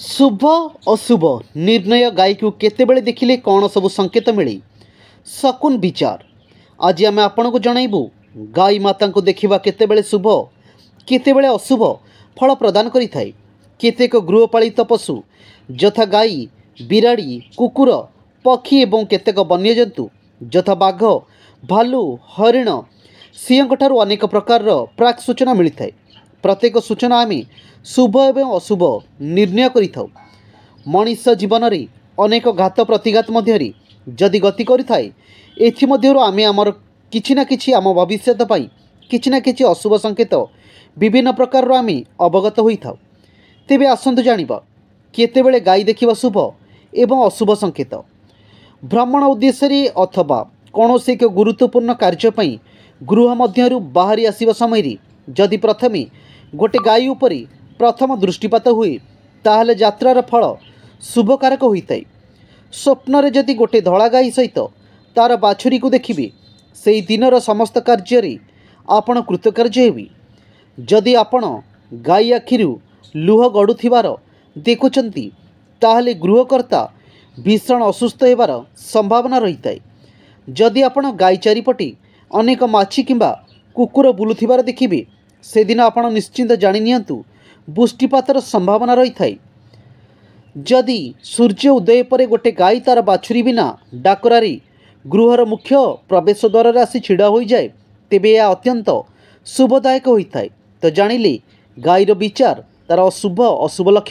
शुभ अशुभ निर्णय गाई को केतेबेले देखिले कौन सब संकेत मिले शकुन विचार। आज आम आपण को जनइबू गाई माता को देखा केतेबेले शुभ केतेबेले अशुभ फल प्रदान करिथाए। केतेक गृहपालित पशु यथा गाई बिराड़ी कुकुर पक्षी एवं केतेक वन्यजंतु यथा बाघ भालू हरिण सिंहठार अनेक प्रकार प्राक सूचना मिलता है। प्रत्येक सूचना आम शुभ एवं अशुभ निर्णय करिथाउ। मनीष जीवन में अनेक घात प्रतिघात मध्य जदि गति करिथाए एथिमध्यरु आमे आमर किछि ना किछि आम भविष्यत पाई किछि ना किछि अशुभ संकेत विभिन्न प्रकार आमे अवगत होइथाउ। तेबे आसंतु जानिबा केतेबेले गाई देखिबा शुभ एवं अशुभ संकेत। भ्रमण उद्देश्य अथवा कौनसी एक गुरुत्वपूर्ण कार्य पई गृह मध्यरु बाहरी आसिबा समय जदि प्रथमे गोटे गाई उपरि प्रथम दृष्टिपात हुए ताहले यात्रार फल शुभकारक होता है। स्वप्न जदि गोटे धड़ा गाई सहित तार बाछुरी को देखिबे से दिनर समस्त कार्य आपण कृतकार्य हेबी। जदि आपण गाई आखिरु लुह गड़ुथिबार देखुचंती ताहले गृहकर्ता भीषण असुस्थ हेबार संभावना रही है। जदि आपण गाई चारिपटे अनेक माछी किंबा कुकुर बुलुथिबार देखिबे से दिन आपण निश्चिंत जानि नियंतु बुष्टिपातर संभावना रही है। जदि सूर्य उदय पर गोटे गाई तार बाछुरी बिना डाकरारी गृहर मुख्य प्रवेश द्वार आसी छिड़ा हो जाए तेबे यह अत्यंत शुभदायक होता है। तो जानिले गाईर विचार तार अशुभ अशुभ लक्षण।